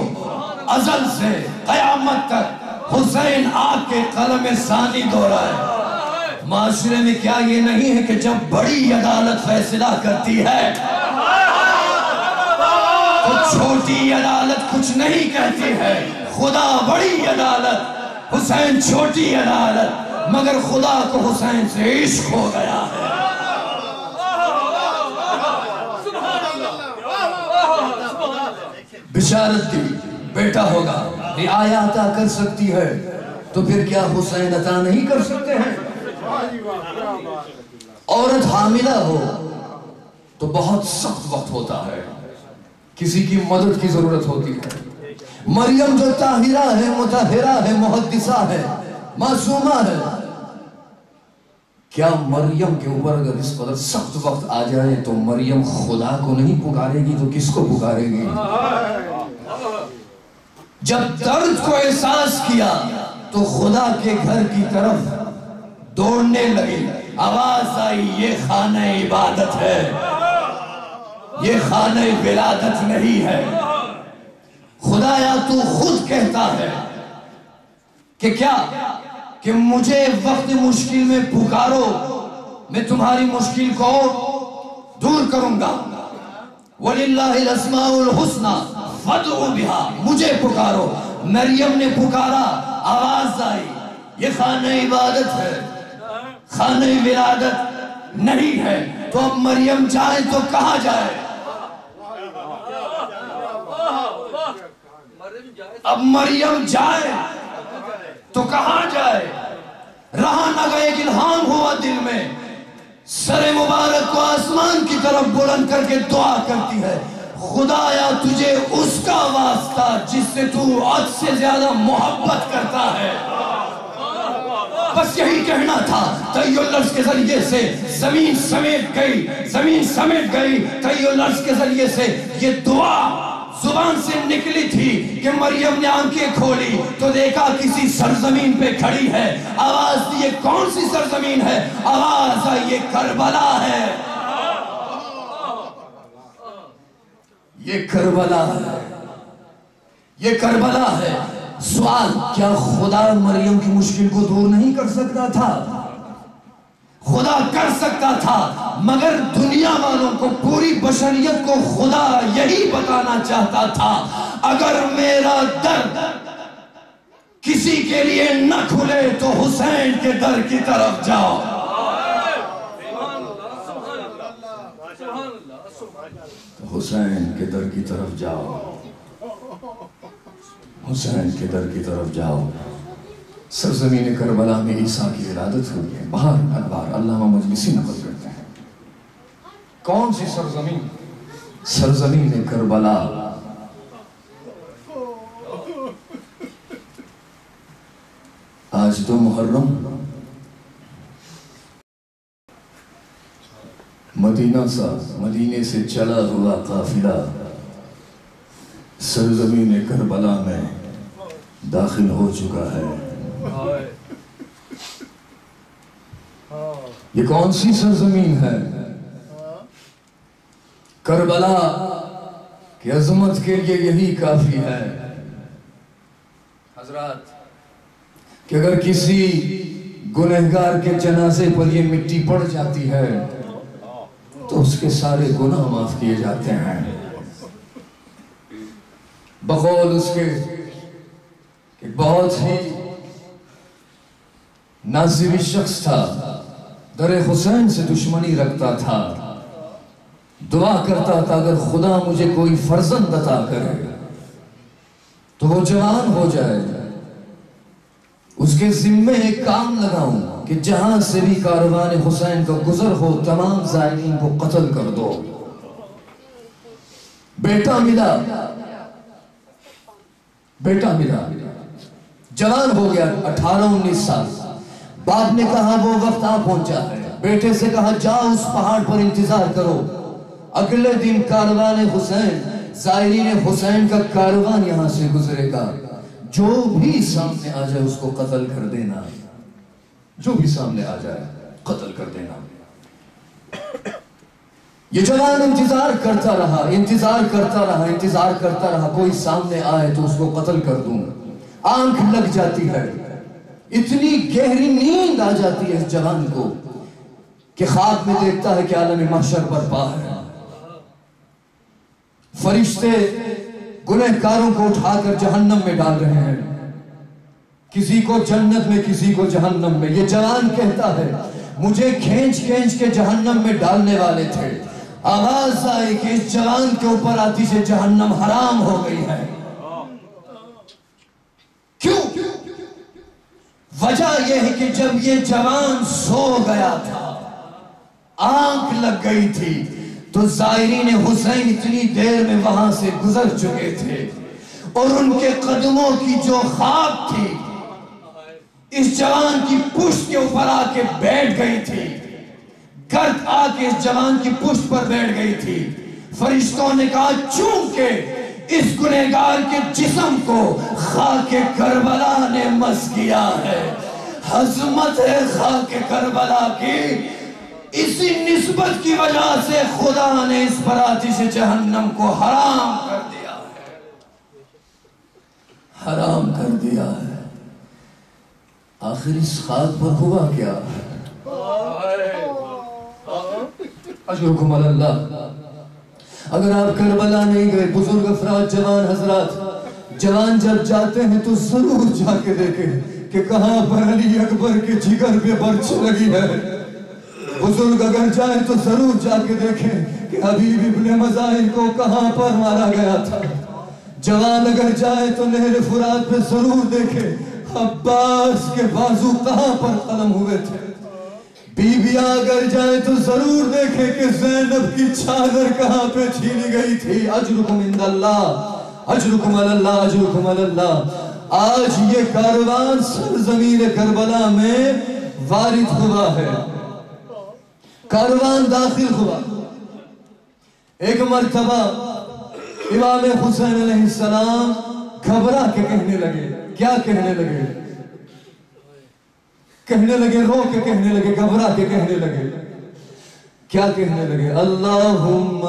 ازل سے قیامت تک، حسین آگ کے قلم ثانی دہرائے۔ معاشرے میں کیا یہ نہیں ہے کہ جب بڑی عدالت فیصلہ کرتی ہے تو چھوٹی عدالت کچھ نہیں کہتی ہے؟ خدا بڑی عدالت، حسین چھوٹی عدالت، مگر خدا کو حسین سے عشق ہو گیا ہے۔ بشارت دی بیٹا ہوگا، رعایا عطا کر سکتی ہے تو پھر کیا حسین عطا نہیں کر سکتے ہیں؟ عورت حاملہ ہو تو بہت سخت وقت ہوتا ہے، کسی کی مدد کی ضرورت ہوتی ہے۔ مریم جو طاہرہ ہے، مطہرہ ہے، محدثہ ہے، معصومہ ہے، کیا مریم کے اوپر اگر اس قدر سخت وقت آ جائے تو مریم خدا کو نہیں پکارے گی تو کس کو پکارے گی؟ جب درد کو احساس کیا تو خدا کے گھر کی طرف دوڑنے لگی. آواز آئی یہ خانہ عبادت ہے، یہ خانہ ولادت نہیں ہے. خدایا تو خود کہتا ہے کہ کیا کہ مجھے وقت مشکل میں پکارو، میں تمہاری مشکل کو دور کروں گا. وَلِلَّهِ الْأَسْمَاءُ الْحُسْنَى فَادْعُوا بِهَا، مجھے پکارو. مریم نے پکارا، آواز آئی. یہ خانہ عبادت ہے، خانہ ولادت نہیں ہے. تو اب مریم جائے تو کہاں جائے؟ اب مریم جائے تو کہاں جائے؟ رہا نہ گئے. ایک الہام ہوا دل میں، سر مبارک کو آسمان کی طرف بلند کر کے دعا کرتی ہے، خدایا تجھے اس کا واسطہ جس سے تو حد سے زیادہ محبت کرتا ہے. بس یہی کہنا تھا. طی اللفظ کے ذریعے سے زمین سمیٹ گئی، زمین سمیٹ گئی. طی اللفظ کے ذریعے سے یہ دعا زبان سے نکلی تھی کہ مریم نے آنکھیں کھولی تو دیکھا کسی سرزمین پہ کھڑی ہے. آواز دی یہ کون سی سرزمین ہے؟ آواز آئی یہ کربلا ہے، یہ کربلا ہے، یہ کربلا ہے. سوال، کیا خدا مریم کی مشکل کو دور نہیں کر سکتا تھا؟ خدا کر سکتا تھا، مگر دنیا والوں کو، پوری بشریت کو خدا یہی بتانا چاہتا تھا اگر میرا در کسی کے لیے نہ کھلے تو حسین کے در کی طرف جاؤ. حسین کے در کی طرف جاؤ، حسین کے در کی طرف جاؤ. سرزمین کربلا میں عیسیٰ کی ولادت ہوئی ہے. بہر انوار علامہ مجلسی نقل کرتے ہیں. کون سی سرزمین؟ سرزمین کربلا. آج 2 محرم مدینے سے چلا ہوا قافلہ سرزمین کربلا میں داخل ہو چکا ہے. یہ کون سی سرزمین ہے؟ کربلا کی عظمت کے لیے یہی کافی ہے حضرات کہ اگر کسی گنہگار کے جنازے پر یہ مٹی پڑ جاتی ہے تو اس کے سارے گناہ معاف کیے جاتے ہیں. بقول اس کے کہ بہت ہی ناظری شخص تھا، در حسین سے دشمنی رکھتا تھا، دعا کرتا تھا اگر خدا مجھے کوئی فرزند عطا کرے تو وہ جوان ہو جائے، اس کے ذمے ایک کام لگاؤں کہ جہاں سے بھی کاروان حسین کا گزر ہو تمام زائرین کو قتل کر دو. بیٹا ملا، جوان ہو گیا، 18-19 سال. باپ نے کہا وہ وقت آ پہنچا ہے. بیٹے سے کہا جاؤ اس پہاڑ پر انتظار کرو، اگلے دن کاروان حسین، زائرین حسین کا کاروان یہاں سے گزرے گا، جو بھی سامنے آ جائے اس کو قتل کر دینا، جو بھی سامنے آ جائے قتل کر دینا. یہ جوان انتظار کرتا رہا، کوئی سامنے آئے تو اس کو قتل کر دوں. آنکھ لگ جاتی ہے، اتنی گہری نیند آ جاتی ہے اس جوان کو کہ خواب میں دیکھتا ہے کہ عالم محشر برپا ہے. فرشتے گنہگاروں کو اٹھا کر جہنم میں ڈال رہے ہیں، کسی کو جنت میں کسی کو جہنم میں. یہ جوان کہتا ہے مجھے کھینچ کے جہنم میں ڈالنے والے تھے. آواز آئی کہ اس جوان کے اوپر آتش جہنم حرام ہو گئی ہے. کیوں؟ وجہ یہ ہے کہ جب یہ جوان سو گیا تھا، آنکھ لگ گئی تھی، تو زائرین حسین اتنی دیر میں وہاں سے گزر چکے تھے اور ان کے قدموں کی جو خواب تھی اس جوان کی پشت کے اوپر آ کے بیٹھ گئی تھی، گرد آ کے اس جوان کی پشت پر بیٹھ گئی تھی. فرشتوں نے کہا چونکہ اس گنہگار کے جسم کو خاک کربلا نے مس کیا ہے. عظمت ہے خاک کربلا کی. اسی نسبت کی وجہ سے خدا نے اس پر آتش جہنم کو حرام کر دیا ہے. حرام کر دیا ہے. آخر اس خاک پر ہوا کیا؟ اجرکم علی اللہ. اگر آپ کربلا نہیں گئے، بزرگ افراد، جوان حضرات، جوان جب جاتے ہیں تو ضرور جا کے دیکھیں کہ کہاں پر علی اکبر کے جگر پہ برچ لگی ہے. بزرگ اگر جائیں تو ضرور جا کے دیکھیں کہ حبیب ابن مظاہر کو کہاں پر مارا گیا تھا. جوان اگر جائیں تو نہر فرات پہ ضرور دیکھیں عباس کے بازو کہاں پر قلم ہوئے تھے. بیویاں اگر جائیں تو ضرور دیکھیں کہ زینب کی چادر کہاں پہ چھینی گئی تھی. اجرکم عند اللہ، اجرکم علی اللہ، اجرکم علی اللہ. آج یہ کاروان سرزمین کربلا میں وارد ہوا ہے. کاروان داخل ہوا. ایک مرتبہ امام حسین علیہ السلام گھبرا کے کہنے لگے. کیا کہنے لگے؟ کہنے لگے، رو کے کہنے لگے، گھبرا کے کہنے لگے. کیا کہنے لگے؟ اللہم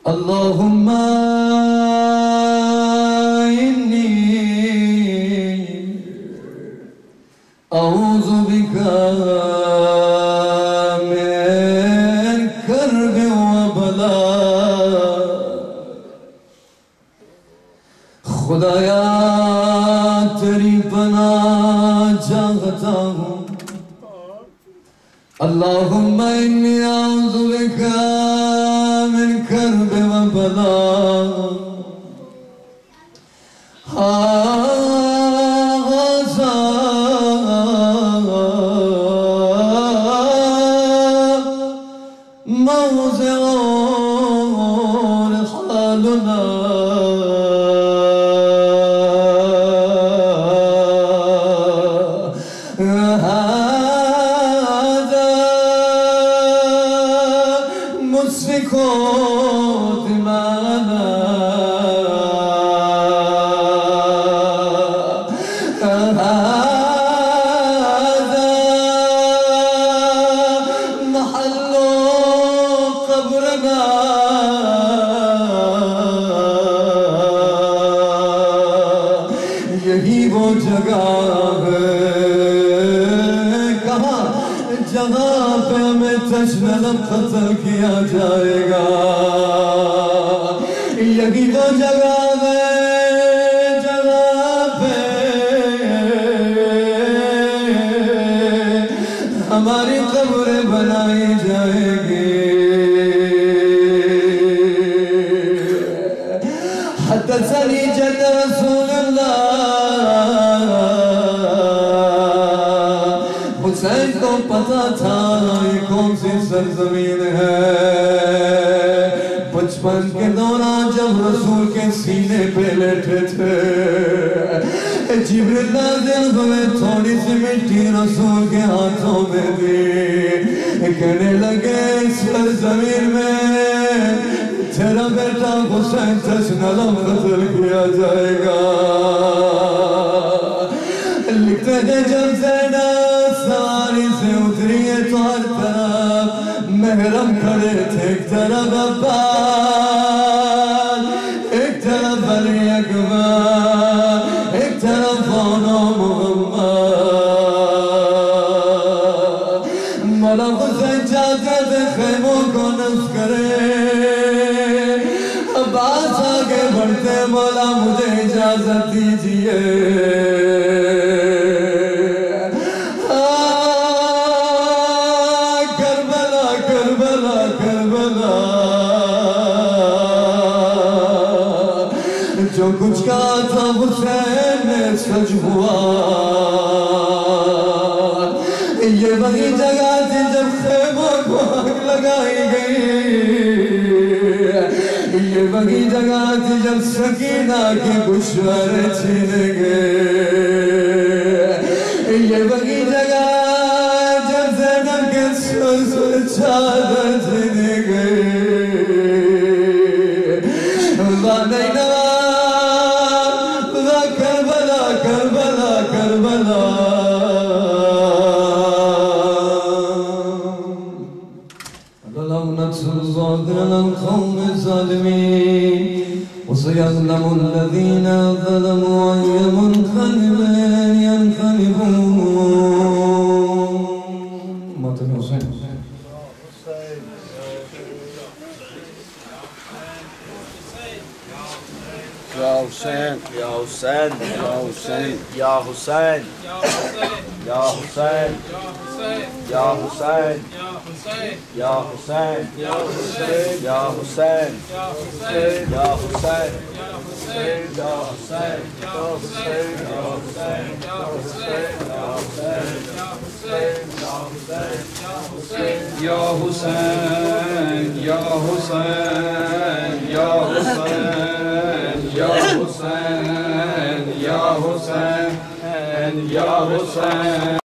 اللہم انی اعوذ بکا خدایا تیری پناہ چاہتا ہوں. اللہم انی اعوذ بکا من کرب و بلا. هذا موضع حالنا قتل کیا جائے گا. یہی وہ جگہ ہے جہاں پہ ہماری قبریں بنائی جائے گی. حدثنی جد رسول اللہ. حسین کو پتا تھا یہ کون سی سرزمین ہے. بچپن کے دوران جب رسول کے سینے پہ لیٹے تھے، جبریل نازل ہوئے، تھوڑی سی مٹی رسول کے ہاتھوں میں دی. کہنے لگے اس سرزمین میں تیرا بیٹا حسین تشنلم قتل کیا جائے گا. لکھتے ہیں جب زینب سواری سے اتری ہے تو ہر طرف محرم کھڑے تھے. ایک طرف عباس، ایک طرف علی اکبر، ایک طرف محمد. مولا حسین چاہتے تھے خیموں کو نصب کرے. عباس آگے بڑھتے، مولا مجھے اجازت دیجیے. جو کچھ کہا تھا حسین میں سچ ہوا. یہ وہی جگہ تھی جب خیموں کو آگ لگائی گئی. یہ وہی جگہ تھی جب سکینہ کے گوشوارے چھن گئے، یہ وہی جگہ جب زینب کے سر چادر چھن گئے، کربلا کربلا کربلا على القوم الظالمين وسيعلم الذين ظلموا أي منقلب ينقلبون. مات الحسين يا حسين يا حسين يا حسين يا حسين يا حسين يا حسين يا حسين يا حسين يا حسين يا حسين يا حسين يا حسين يا حسين يا حسين يا حسين يا حسين يا حسين